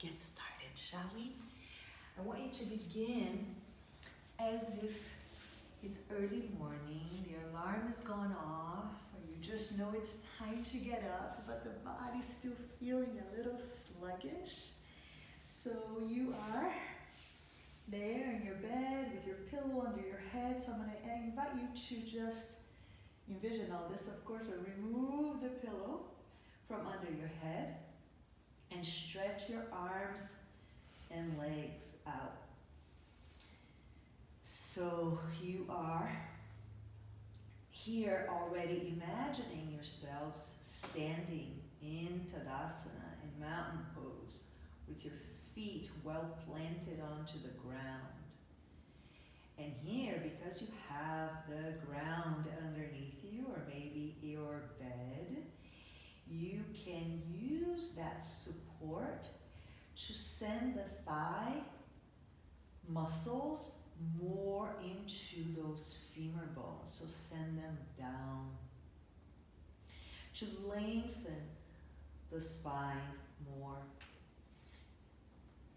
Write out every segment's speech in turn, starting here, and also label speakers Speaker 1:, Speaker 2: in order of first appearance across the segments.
Speaker 1: get started, shall we? I want you to begin as if it's early morning, the alarm has gone off, or you just know it's time to get up, but the body's still feeling a little sluggish. So you are there in your bed with your pillow under your head. So I'm going to invite you to just envision all this. Of course, we'll remove the pillow from under your head and stretch your arms and legs out. So you are here already imagining yourselves standing in Tadasana, in mountain pose, with your feet well planted onto the ground. And here, because you have the ground underneath you, or maybe your bed, you can use that support to send the thigh muscles more into those femur bones. So send them down to lengthen the spine more.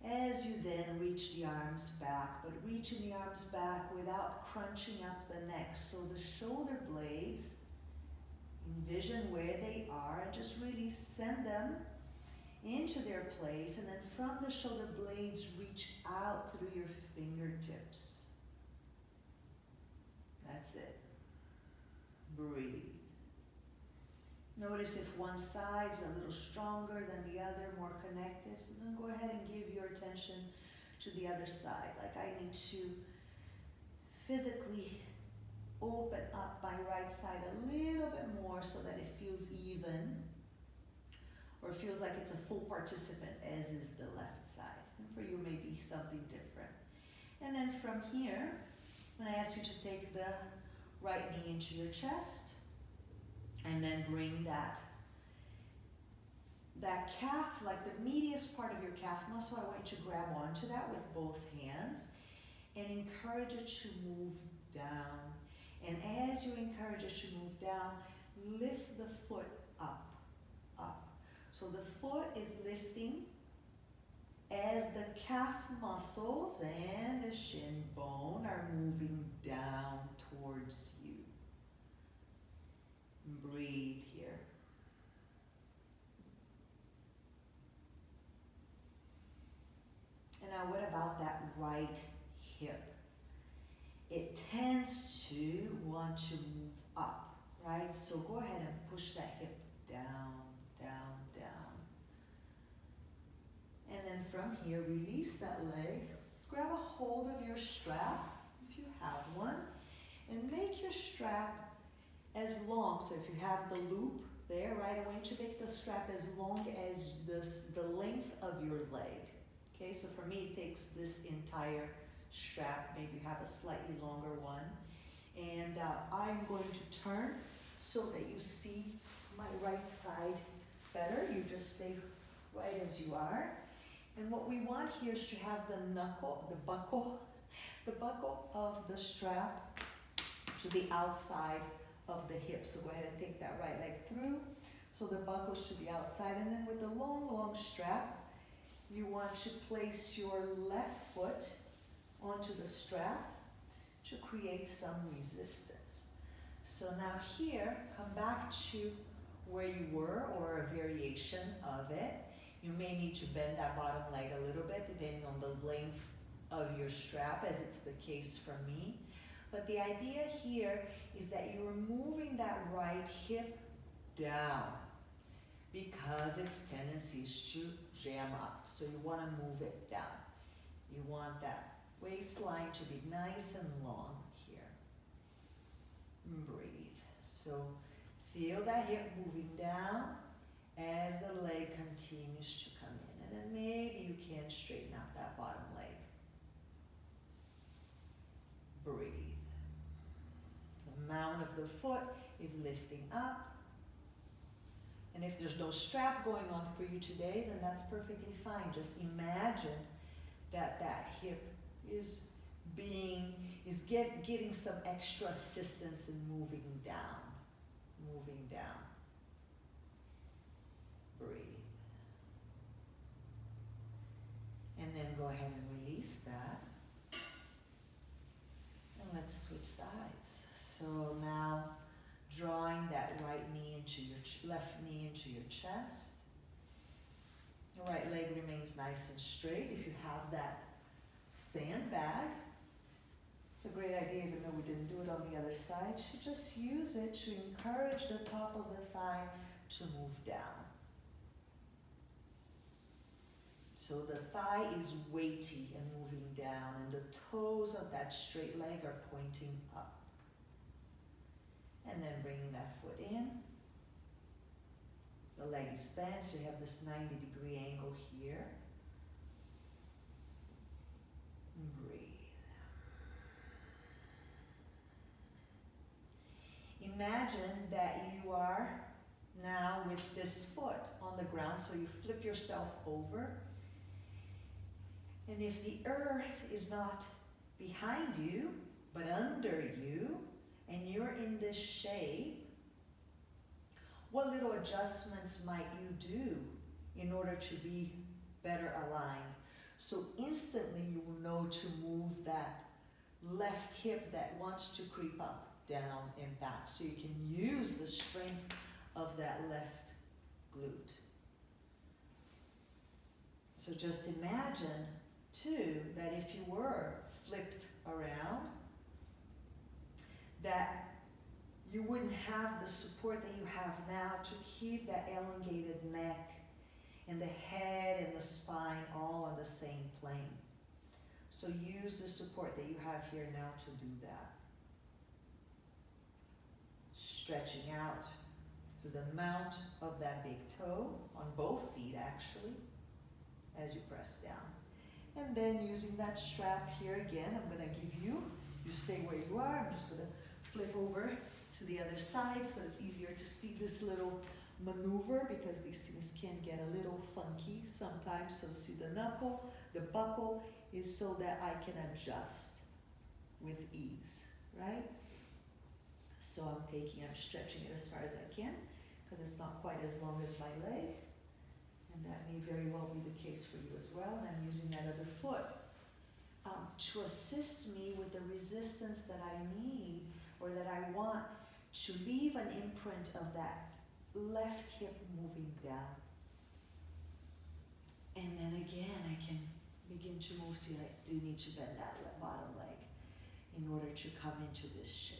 Speaker 1: As you then reach the arms back, but reaching the arms back without crunching up the neck. So the shoulder blades, envision where they are and just really send them into their place, and then from the shoulder blades reach out through your fingertips. That's it. Breathe. Notice if one side's a little stronger than the other, more connected, so then go ahead and give your attention to the other side. Like I need to physically open up my right side a little bit more so that it feels even, or feels like it's a full participant, as is the left side. And for you, maybe something different. And then from here, I'm going to ask you to take the right knee into your chest, and then bring that calf, like the medius part of your calf muscle, I want you to grab onto that with both hands and encourage it to move down. And as you encourage it to move down, lift the foot up, up. So the foot is lifting as the calf muscles and the shin bone are moving down towards you. Breathe here. And now what about that right hip? It tends to want to move up, right? So go ahead and push that hip down, down, down. And then from here, release that leg. Grab a hold of your strap, if you have one, and make your strap as long. So if you have the loop there, right, I want you to make the strap as long as the length of your leg. Okay, so for me, it takes this entire strap. Maybe you have a slightly longer one. And I'm going to turn so that you see my right side better. You just stay right as you are. And what we want here is to have the buckle of the strap to the outside of the hip. So go ahead and take that right leg through. So the buckle's to the outside. And then with the long, long strap, you want to place your left foot onto the strap to create some resistance. So now here, come back to where you were, or a variation of it. You may need to bend that bottom leg a little bit depending on the length of your strap, as it's the case for me. But the idea here is that you're moving that right hip down because its tendency is to jam up. So you want to move it down. You want that waistline to be nice and long here. Breathe. So feel that hip moving down as the leg continues to come in. And then maybe you can straighten out that bottom leg. Breathe. The mount of the foot is lifting up. And if there's no strap going on for you today, then that's perfectly fine. Just imagine that that hip is getting some extra assistance in moving down. Moving down. Breathe. then go ahead and release that. And let's switch sides. So now drawing that right knee into your left knee into your chest. The right leg remains nice and straight. If you have that sandbag, it's a great idea, even though we didn't do it on the other side. You just use it to encourage the top of the thigh to move down. So the thigh is weighty and moving down, and the toes of that straight leg are pointing up. And then bringing that foot in. The leg is bent, so you have this 90-degree angle here. And breathe. Imagine that you are now with this foot on the ground, so you flip yourself over. And if the earth is not behind you, but under you, and you're in this shape, what little adjustments might you do in order to be better aligned? So instantly you will know to move that left hip that wants to creep up, down, and back. So you can use the strength of that left glute. So just imagine too that if you were flipped around, that you wouldn't have the support that you have now to keep that elongated neck and the head and the spine all on the same plane. So use the support that you have here now to do that. Stretching out through the mount of that big toe, on both feet actually, as you press down. And then using that strap here again, I'm gonna give you stay where you are. I'm just gonna flip over to the other side so it's easier to see this little maneuver, because these things can get a little funky sometimes. So see the knuckle, the buckle is so that I can adjust with ease, right? So I'm stretching it as far as I can, because it's not quite as long as my leg. And that may very well be the case for you as well. And I'm using that other foot to assist me with the resistance that I need, or that I want to leave an imprint of that left hip moving down. And then again, I can begin to move. See, I do need to bend that bottom leg in order to come into this shape.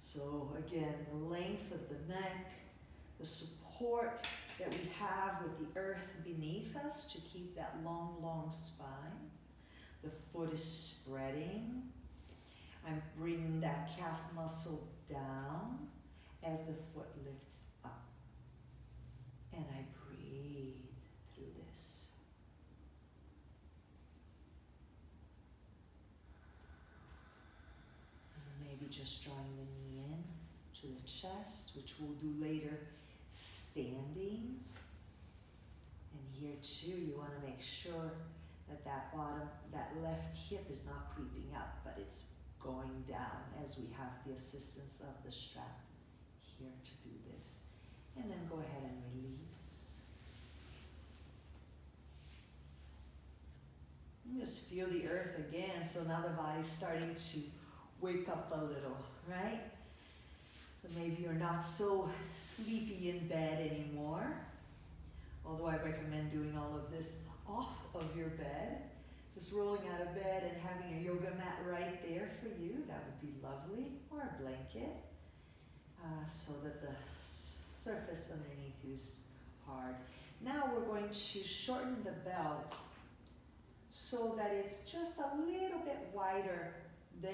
Speaker 1: So again, the length of the neck, the support that we have with the earth beneath us to keep that long, long spine. The foot is spreading. I'm bringing that calf muscle down as the foot lifts up. And I breathe through this. And maybe just drawing the knee in to the chest, which we'll do later standing. And here too, you want to make sure that that left hip is not creeping up, but it's going down as we have the assistance of the strap here to do this. And then go ahead and release. And just feel the earth again. So now the body's starting to wake up a little, right? So maybe you're not so sleepy in bed anymore. Although I recommend doing all of this off of your bed. Just rolling out of bed and having a yoga mat right there for you. That would be lovely. Or a blanket. So that the surface underneath you is hard. Now we're going to shorten the belt so that it's just a little bit wider than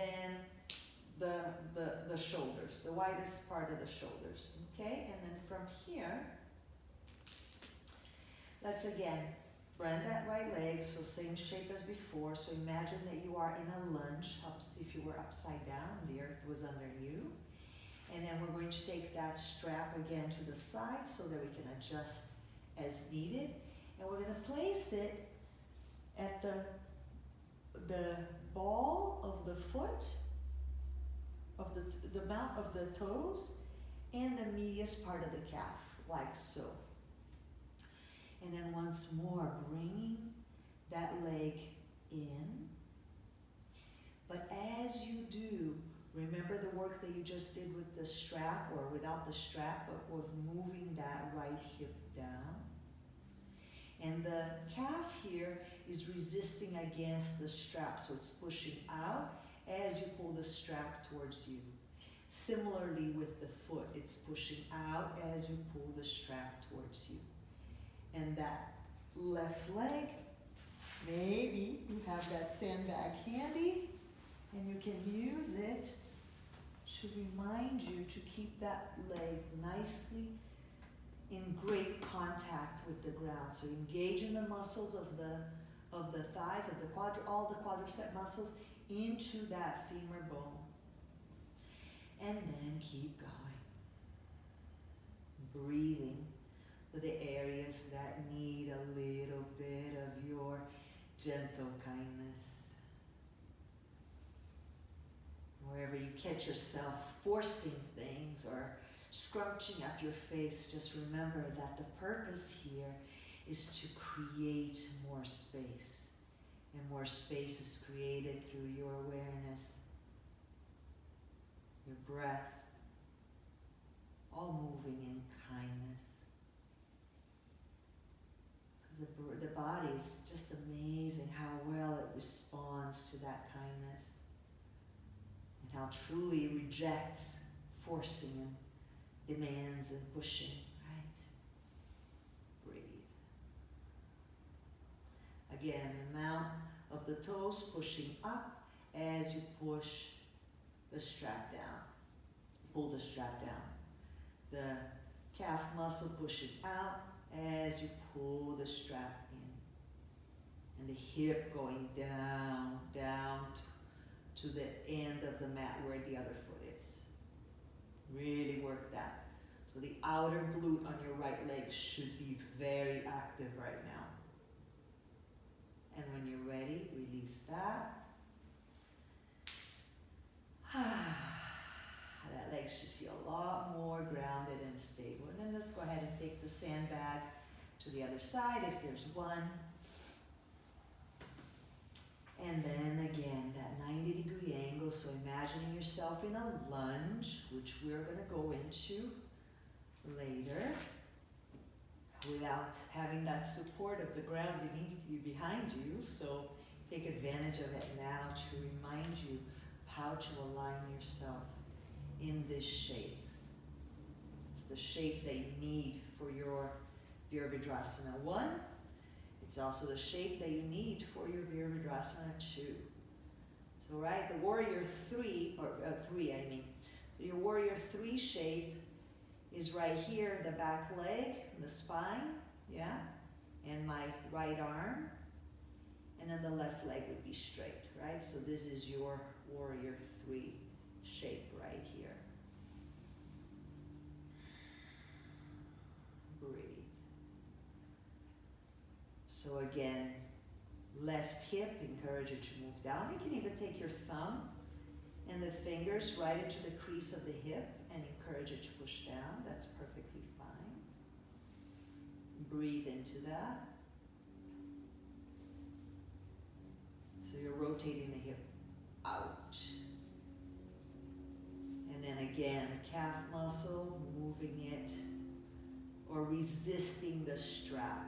Speaker 1: the shoulders, the widest part of the shoulders, okay? And then from here, let's again bend that right leg, so same shape as before. So imagine that you are in a lunge, if you were upside down, the earth was under you. And then we're going to take that strap again to the side so that we can adjust as needed. And we're going to place it at the ball of the foot, of the mount of the toes, and the medius part of the calf, like so. And And then once more, bringing that leg in. But as you do, remember the work that you just did with the strap, or without the strap, but with moving that right hip down. And the calf here is resisting against the strap, so it's pushing out as you pull the strap towards you. Similarly with the foot, it's pushing out as you pull the strap towards you. And that left leg, maybe you have that sandbag handy and you can use it to remind you to keep that leg nicely in great contact with the ground. So engage in the muscles of the thighs, of the all the quadricep muscles into that femur bone. And then keep going. Breathing for the areas that need a little bit of your gentle kindness. Wherever you catch yourself forcing things or scrunching up your face, just remember that the purpose here is to create more space. And more space is created through your awareness, your breath, all moving in kindness. Because the body is just amazing how well it responds to that kindness. And how truly it rejects forcing and demands and pushing, right? Breathe. Again, the amount of the toes pushing up as you push the strap down. Pull the strap down. The calf muscle pushing out as you pull the strap in. And the hip going down, down to the end of the mat where the other foot is. Really work that. So the outer glute on your right leg should be very active right now. And when you're ready, release that. That leg should feel a lot more grounded and stable. And then let's go ahead and take the sandbag to the other side if there's one. And then again, that 90-degree angle. So imagining yourself in a lunge, which we're going to go into later, without having that support of the ground beneath you, behind you. So take advantage of it now to remind you how to align yourself in this shape. It's the shape that you need for your Virabhadrasana 1. It's also the shape that you need for your Virabhadrasana 2. So right, the warrior 3, your warrior 3 shape is right here, the back leg, the spine, yeah, and my right arm, and then the left leg would be straight, right? So this is your warrior 3 shape right here. Breathe. So again, left hip, encourage it to move down. You can even take your thumb and the fingers right into the crease of the hip and encourage it to push down. That's perfectly fine. Breathe into that. So you're rotating the hip out. And then again, the calf muscle, moving it or resisting the strap.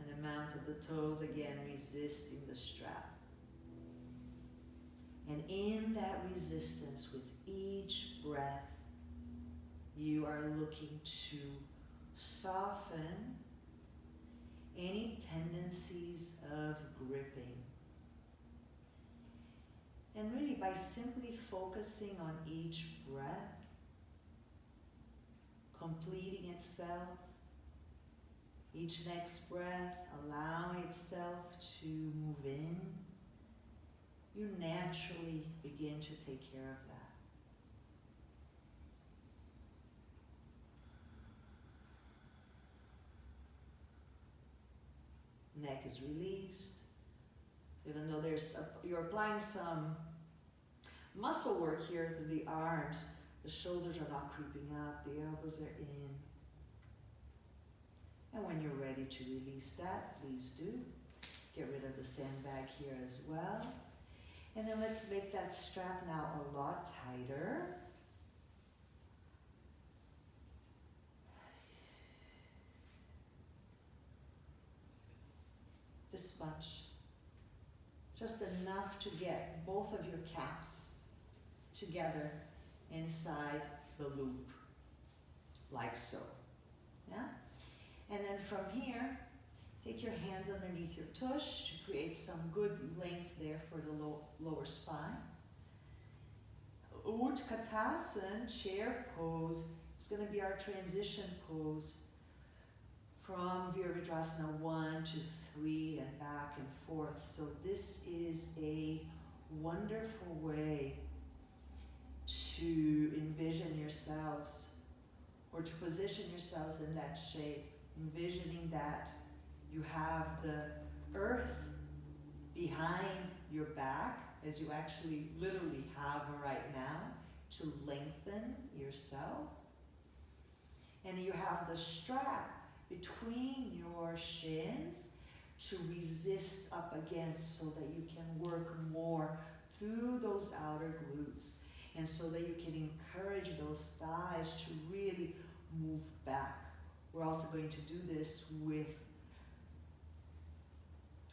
Speaker 1: And the mounts of the toes, again, resisting the strap. And in that resistance, with each breath, you are looking to soften any tendencies of gripping. And really, by simply focusing on each breath, completing itself, each next breath allowing itself to move in, you naturally begin to take care of that. Neck is released. Even though you're applying some muscle work here through the arms, the shoulders are not creeping up, the elbows are in. ready to release that, please do. Get rid of the sandbag here as well. And then let's make that strap now a lot tighter. This much. Just enough to get both of your calves together inside the loop, like so. Yeah? And then from here, take your hands underneath your tush to create some good length there for the lower spine. Utkatasana, chair pose, is going to be our transition pose from Virabhadrasana 1 to 3 and back and forth. So this is a wonderful way to envision yourselves or to position yourselves in that shape, envisioning that you have the earth behind your back, as you actually literally have right now, to lengthen yourself. And you have the strap between your shins to resist up against so that you can work more through those outer glutes and so that you can encourage those thighs to really move back. We're also going to do this with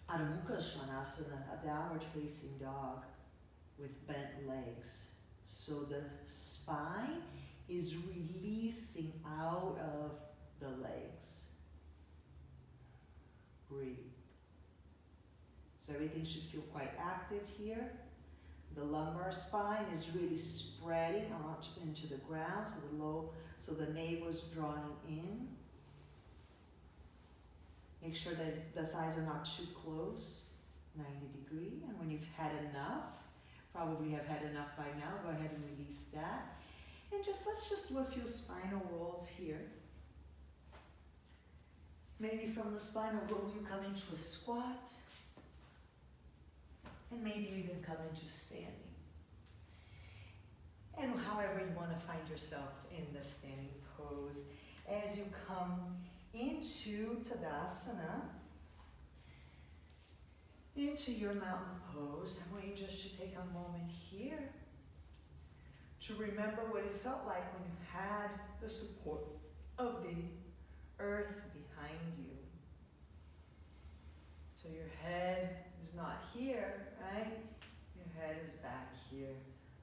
Speaker 1: Adho Mukha Svanasana, a downward facing dog with bent legs. So the spine is releasing out of the legs. Breathe. So everything should feel quite active here. The lumbar spine is really spreading out into the ground, so the navel is drawing in. Make sure that the thighs are not too close, 90 degree. And when you've had enough, probably have had enough by now, go ahead and release that. And let's just do a few spinal rolls here. Maybe from the spinal roll you come into a squat. And maybe you even come into standing. And however you want to find yourself in the standing pose. As you come into Tadasana, into your mountain pose, I want you just to take a moment here to remember what it felt like when you had the support of the earth behind you. So your head is not here, right? Your head is back here.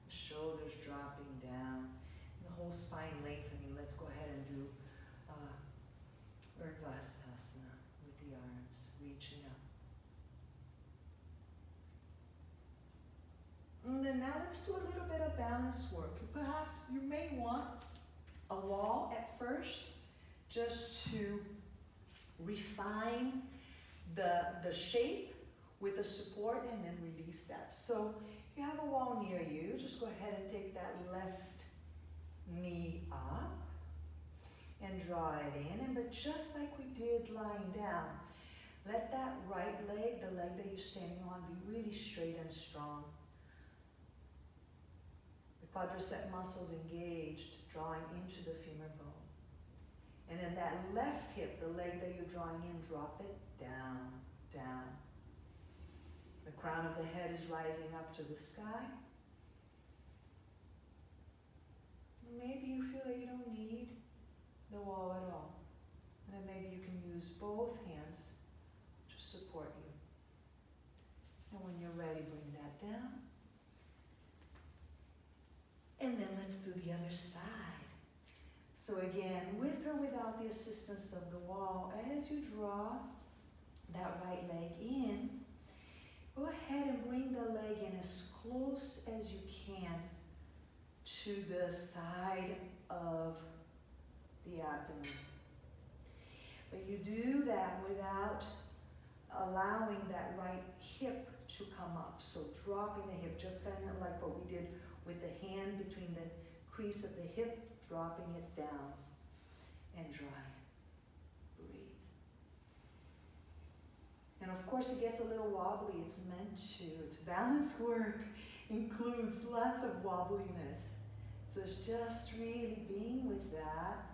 Speaker 1: The shoulders dropping down. And the whole spine lengthening. Let's go ahead and do Virabhadrasana with the arms reaching up. And then now let's do a little bit of balance work. Perhaps you may want a wall at first, just to refine the shape with the support and then release that. So if you have a wall near you, just go ahead and take that left knee up and draw it in. But just like we did lying down, let that right leg, the leg that you're standing on, be really straight and strong. The quadricep muscles engaged, drawing into the femur bone. And then that left hip, the leg that you're drawing in, drop it down, down. The crown of the head is rising up to the sky. Maybe you feel that you don't need the wall at all. And then maybe you can use both hands to support you. And when you're ready, bring that down. And then let's do the other side. So again, with or without the assistance of the wall, as you draw that right leg in, go ahead and bring the leg in as close as you can to the side of the abdomen. But you do that without allowing that right hip to come up. So dropping the hip, just kind of like what we did with the hand between the crease of the hip, dropping it down and dry it. Breathe. And of course it gets a little wobbly, it's meant to. It's balance work, includes lots of wobbliness. So it's just really being with that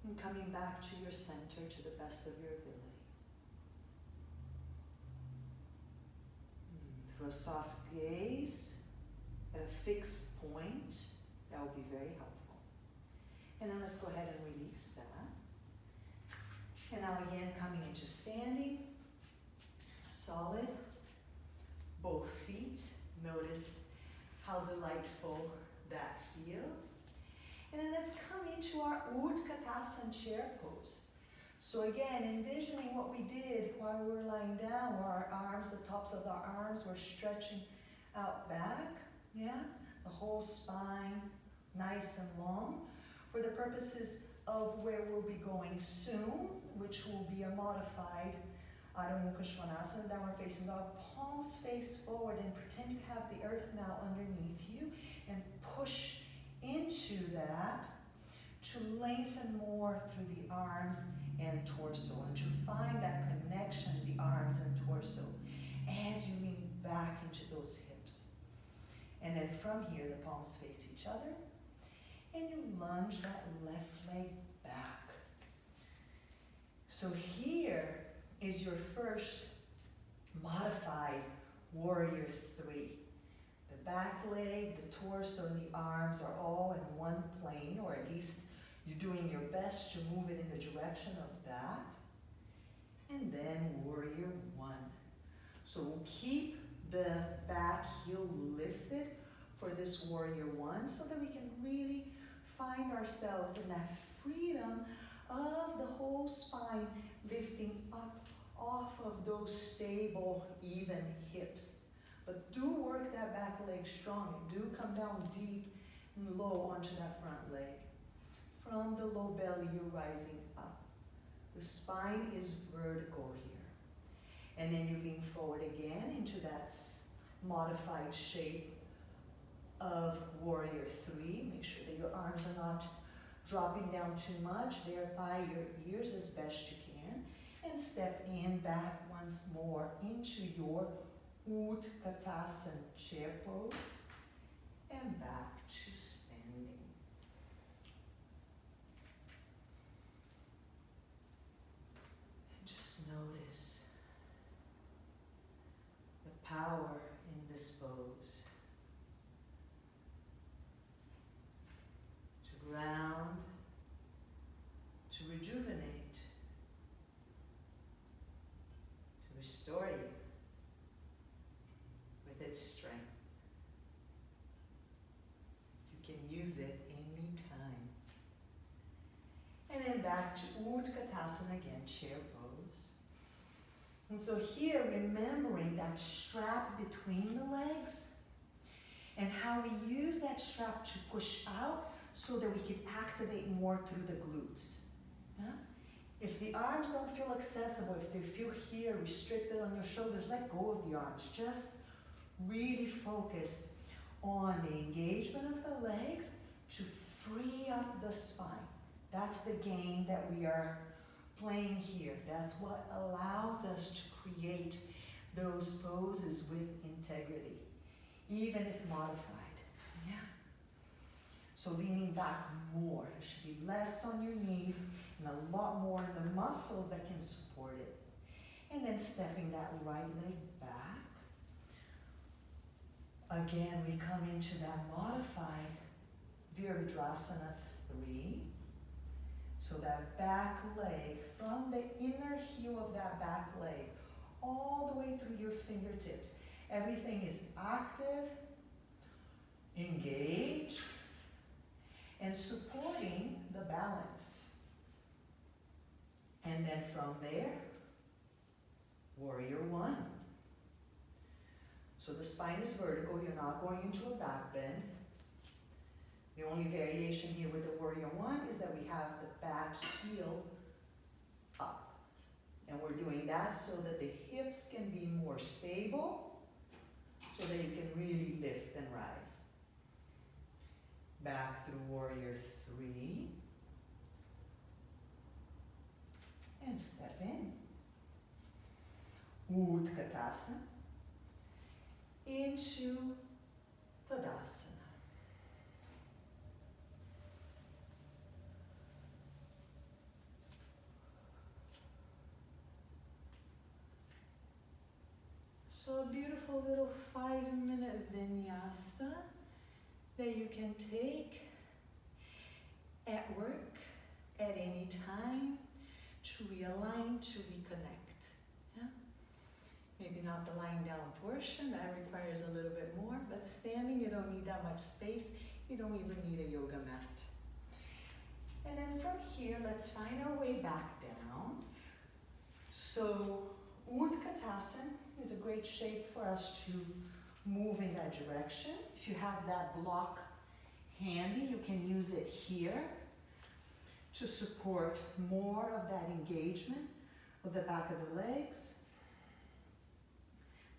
Speaker 1: And coming back to your center to the best of your ability. Through a soft gaze at a fixed point, that will be very helpful. And then let's go ahead and release that. And now again, coming into standing, solid, both feet. Notice how delightful that feels. And then let's come into our Utkatasana chair pose. So again, envisioning what we did while we were lying down, where our arms, the tops of our arms were stretching out back, yeah? The whole spine, nice and long. For the purposes of where we'll be going soon, which will be a modified Adho Mukha Svanasana, downward facing dog, palms face forward and pretend you have the earth now underneath you and push into that to lengthen more through the arms and torso, and to find that connection, the arms and torso, as you lean back into those hips. And then from here, the palms face each other, and you lunge that left leg back. So here is your first modified warrior 3. The back leg, the torso, and the arms are all in one plane, or at least you're doing your best to move it in the direction of that. And then warrior 1. So we'll keep the back heel lifted for this warrior 1 so that we can really find ourselves in that freedom of the whole spine lifting up off of those stable, even hips. But do work that back leg strong, and do come down deep and low onto that front leg. From the low belly, you're rising up. The spine is vertical here. And then you lean forward again into that modified shape of warrior 3. Make sure that your arms are not dropping down too much. They're by your ears as best you can. And step in back once more into your Utkatasana chair pose. And back to standing. And just notice the power in this pose. To ground, to rejuvenate, to restore you with its strength. You can use it anytime. And then back to Utkatasana again, chair pose. And so here, remembering that strap between the legs and how we use that strap to push out so that we can activate more through the glutes. Yeah? If the arms don't feel accessible, if they feel here restricted on your shoulders, let go of the arms. Just really focus on the engagement of the legs to free up the spine. That's the game that we are playing here. That's what allows us to create those poses with integrity, even if modified. Yeah. So leaning back more. There should be less on your knees and a lot more in the muscles that can support it. And then stepping that right leg back. Again, we come into that modified Virabhadrasana 3. So that back leg, from the inner heel of that back leg, all the way through your fingertips. Everything is active, engaged, and supporting the balance. And then from there, warrior 1. So the spine is vertical, you're not going into a back bend. The only variation here with the warrior 1 is that we have the back heel up. And we're doing that so that the hips can be more stable, so that you can really lift and rise. Back through warrior 3. And step in. Utkatasana. Into Tadasana. So a beautiful little 5-minute vinyasa that you can take at work, at any time, to realign, to reconnect. Yeah? Maybe not the lying down portion, that requires a little bit more, but standing, you don't need that much space. You don't even need a yoga mat. And then from here, let's find our way back down. So Utkatasana is a great shape for us to move in that direction. If you have that block handy, you can use it here to support more of that engagement of the back of the legs.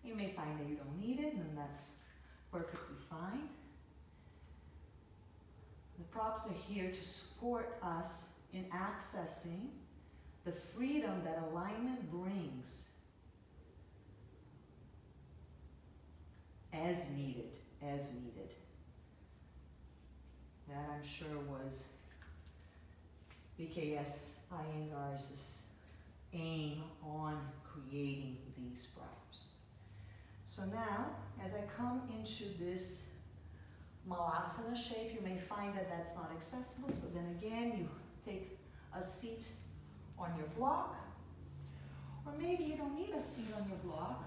Speaker 1: You may find that you don't need it, and that's perfectly fine. The props are here to support us in accessing the freedom that alignment brings as needed, as needed. That, I'm sure, was BKS Iyengar's aim on creating these props. So now, as I come into this Malasana shape, you may find that that's not accessible, so then again, you take a seat on your block, or maybe you don't need a seat on your block,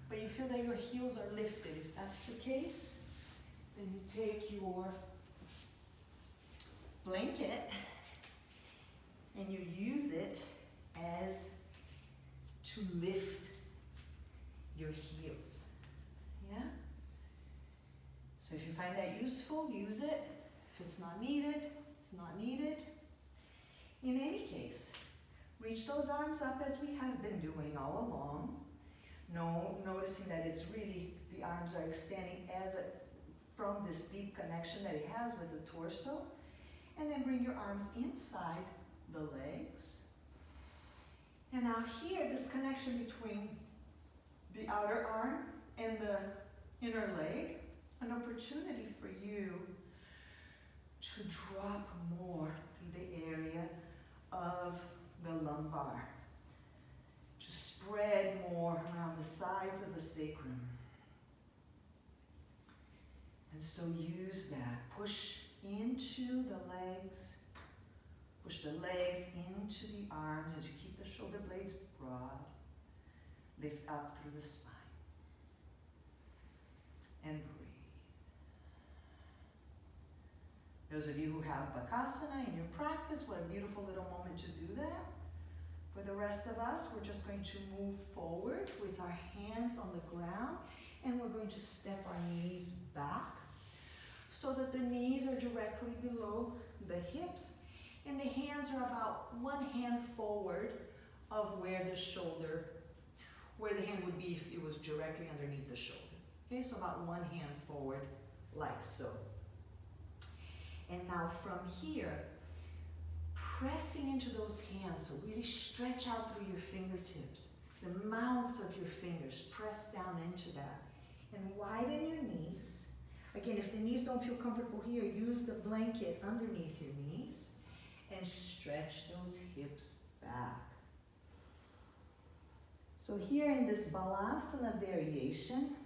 Speaker 1: but you feel that your heels are lifted. If that's the case, then you take your blanket and you use it as to lift your heels. Yeah? So if you find that useful, use it. If it's not needed, it's not needed. In any case, reach those arms up as we have been doing all along. Noticing that it's really, the arms are extending from this deep connection that it has with the torso. And then bring your arms inside the legs. And now here, this connection between the outer arm and the inner leg, an opportunity for you to drop more to the area of the lumbar, to spread more around the sides of the sacrum. And so use that. Push into the legs. Push the legs into the arms as you keep the shoulder blades broad. Lift up through the spine. And breathe. Those of you who have Bakasana in your practice, what a beautiful little moment to do that. For the rest of us, we're just going to move forward with our hands on the ground, and we're going to step our knees back so that the knees are directly below the hips, and the hands are about one hand forward of where the hand would be if it was directly underneath the shoulder. Okay, so about one hand forward, like so. And now from here, pressing into those hands, so really stretch out through your fingertips. The mounds of your fingers, press down into that. And widen your knees. Again, if the knees don't feel comfortable here, use the blanket underneath your knees and stretch those hips back. So here in this Balasana variation,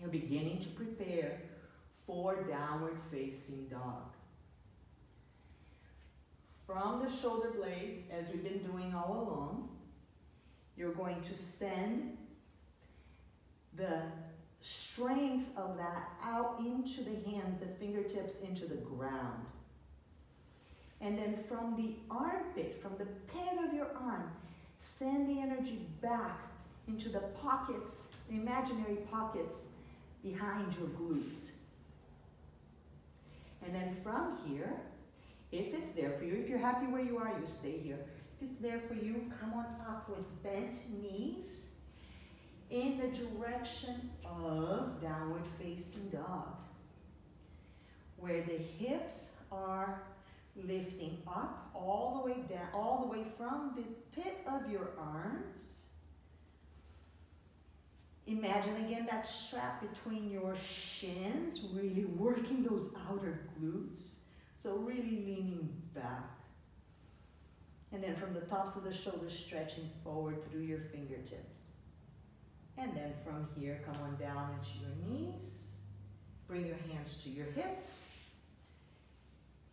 Speaker 1: you're beginning to prepare for downward facing dog. From the shoulder blades, as we've been doing all along, you're going to send the strength of that out into the hands, the fingertips into the ground. And then from the armpit, from the pit of your arm, send the energy back into the pockets, the imaginary pockets behind your glutes. And then from here, if it's there for you, if you're happy where you are, you stay here. If it's there for you, come on up with bent knees in the direction of downward facing dog, where the hips are lifting up all the way down, all the way from the pit of your arms. Imagine again that strap between your shins, really working those outer glutes. So really leaning back. And then from the tops of the shoulders, stretching forward through your fingertips. And then from here, come on down into your knees. Bring your hands to your hips.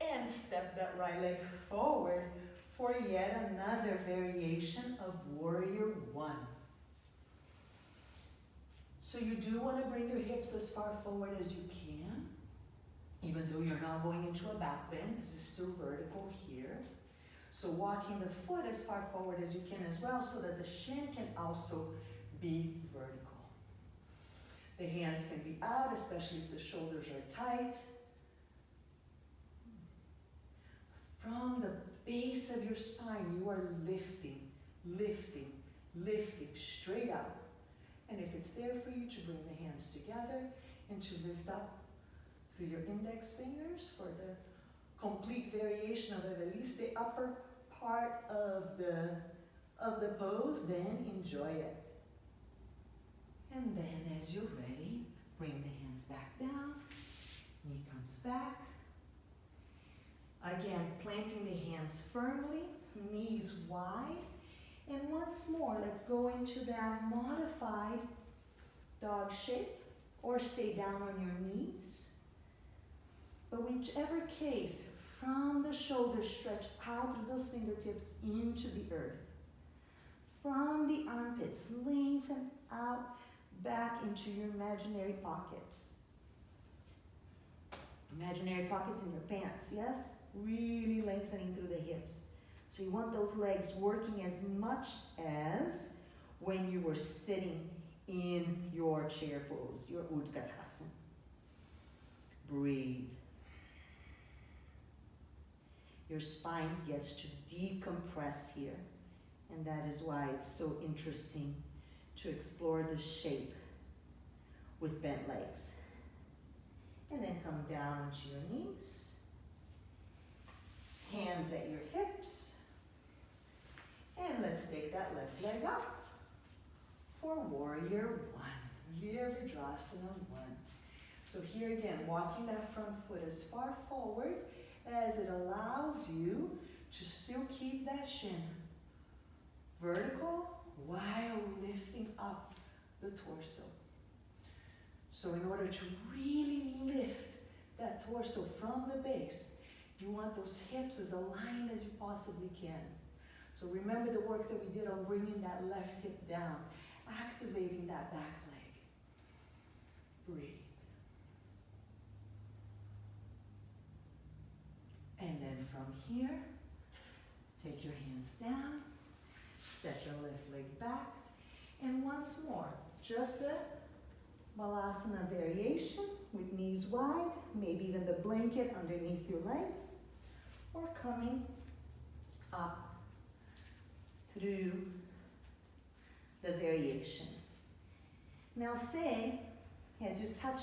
Speaker 1: And step that right leg forward for yet another variation of Warrior One. So you do want to bring your hips as far forward as you can, even though you're not going into a back bend, because it's still vertical here. So walking the foot as far forward as you can as well, so that the shin can also be vertical. The hands can be out, especially if the shoulders are tight. From the base of your spine, you are lifting, lifting, lifting straight up. And if it's there for you to bring the hands together and to lift up through your index fingers for the complete variation of at least the upper part of the pose, then enjoy it. And then as you're ready, bring the hands back down, knee comes back. Again, planting the hands firmly, knees wide. And once more, let's go into that modified dog shape or stay down on your knees. But whichever case, from the shoulders, stretch out through those fingertips into the earth. From the armpits, lengthen out back into your imaginary pockets. Imaginary pockets in your pants, yes? Really lengthening through the hips. So you want those legs working as much as when you were sitting in your chair pose, your Virabhadrasana. Breathe. Your spine gets to decompress here, and that is why it's so interesting to explore the shape with bent legs. And then come down onto your knees, hands at your hips. And let's take that left leg up for Warrior One, Virabhadrasana 1. So here again, walking that front foot as far forward as it allows you to still keep that shin vertical while lifting up the torso. So in order to really lift that torso from the base, you want those hips as aligned as you possibly can. So remember the work that we did on bringing that left hip down, activating that back leg. Breathe. And then from here, take your hands down, step your left leg back, and once more, just the Balasana variation with knees wide, maybe even the blanket underneath your legs, or coming up through the variation. Now say, as you touch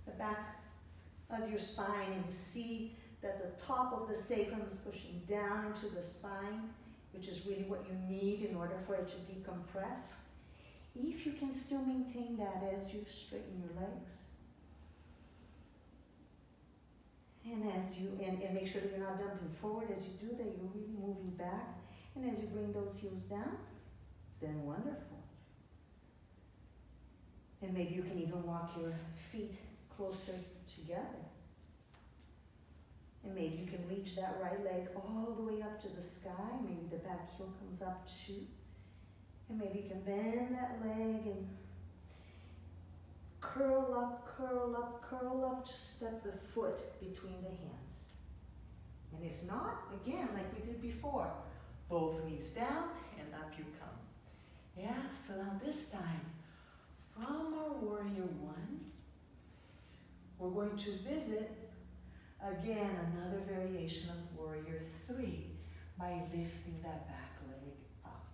Speaker 1: the back of your spine and you see that the top of the sacrum is pushing down into the spine, which is really what you need in order for it to decompress, if you can still maintain that as you straighten your legs, and as you and make sure that you're not dumping forward as you do that, you're really moving back. And as you bring those heels down, then wonderful. And maybe you can even walk your feet closer together. And maybe you can reach that right leg all the way up to the sky. Maybe the back heel comes up too. And maybe you can bend that leg and curl up, curl up, curl up. Just step the foot between the hands. And if not, again, like we did before, both knees down and up you come. Yeah, so now this time, from our Warrior One, we're going to visit, again, another variation of Warrior Three by lifting that back leg up.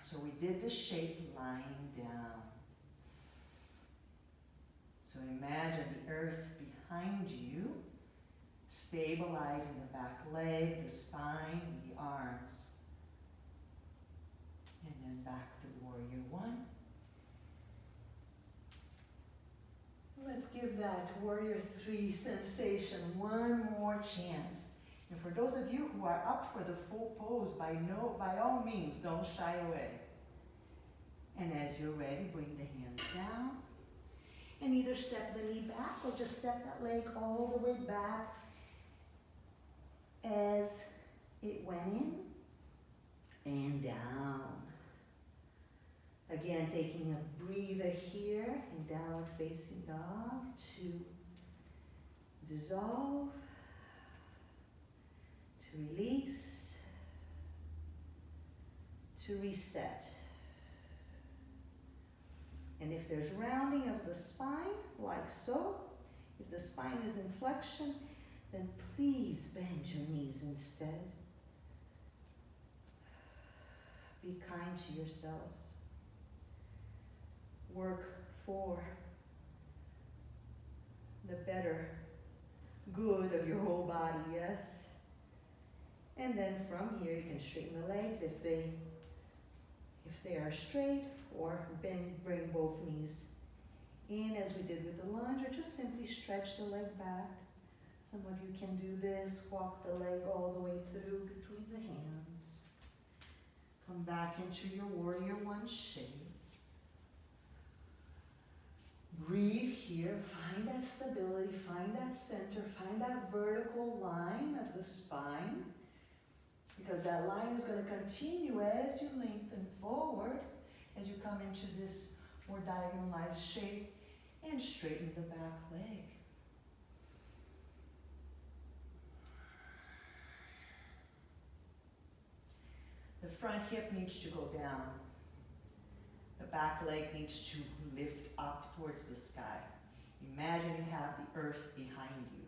Speaker 1: So we did the shape lying down. So imagine the earth behind you, stabilizing the back leg, the spine, the arms. And then back to Warrior One. Let's give that Warrior Three sensation one more chance. And for those of you who are up for the full pose, by all means, don't shy away. And as you're ready, bring the hands down. And either step the knee back or just step that leg all the way back as it went in and down. Again, taking a breather here in downward facing dog to dissolve, to release, to reset. And if there's rounding of the spine, like so, if the spine is in flexion, then please bend your knees instead. Be kind to yourselves. Work for the better good of your whole body, yes? And then from here, you can straighten the legs if they are straight, or bring both knees in as we did with the lunge, or just simply stretch the leg back. Some of you can do this, walk the leg all the way through between the hands. Come back into your warrior one shape. Breathe here, find that stability, find that center, find that vertical line of the spine, because that line is going to continue as you lengthen forward, as you come into this more diagonalized shape, and straighten the back leg. The front hip needs to go down. The back leg needs to lift up towards the sky. Imagine you have the earth behind you.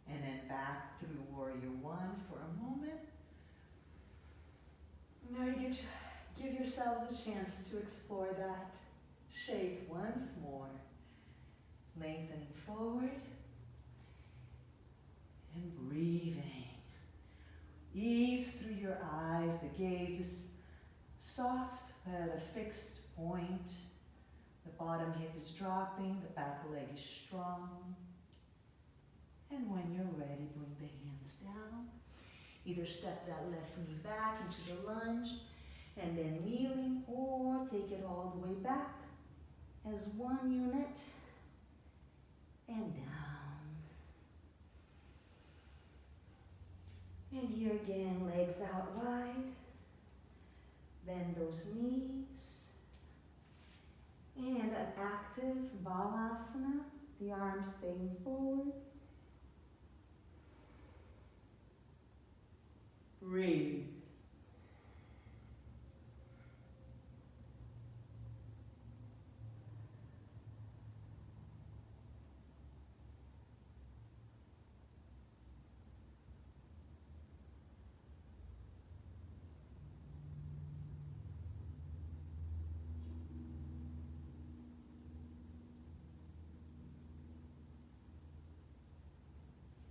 Speaker 1: And then back through warrior one for a moment. Now you get to give yourselves a chance to explore that shape once more. Lengthening forward and breathing. Ease through your eyes. The gaze is soft but at a fixed point. The bottom hip is dropping. The back leg is strong. And when you're ready, bring the hands down. Either step that left knee back into the lunge and then kneeling, or take it all the way back as one unit and down. And here again, legs out wide. Bend those knees. And an active balasana, the arms staying forward. Breathe.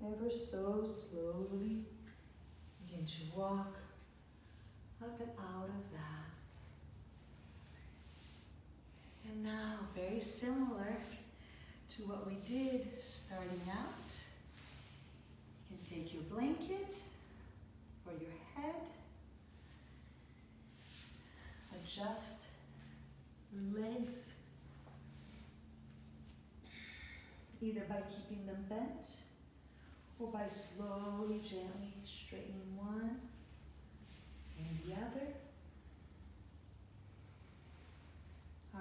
Speaker 1: Ever so slowly, begin to walk up and out of that. And now, very similar to what we did starting out, you can take your blanket for your head, adjust your legs, either by keeping them bent or by slowly, gently straightening one and the other.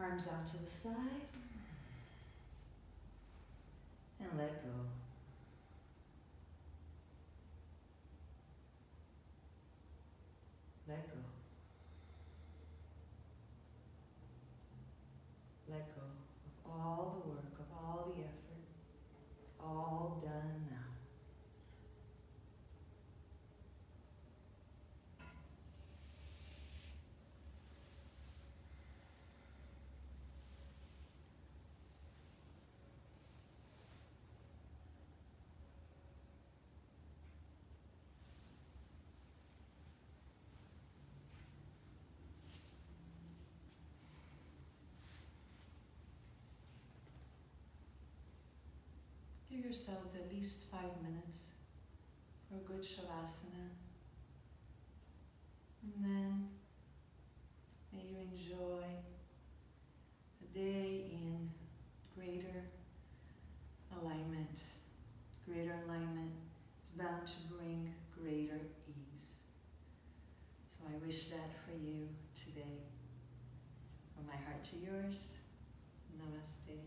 Speaker 1: Arms out to the side. And let go. Let go. Let go of all the work, of all the effort. It's all done now. Give yourselves at least 5 minutes for a good Shavasana. And then may you enjoy a day in greater alignment. Greater alignment is bound to bring greater ease. So I wish that for you today. From my heart to yours, namaste.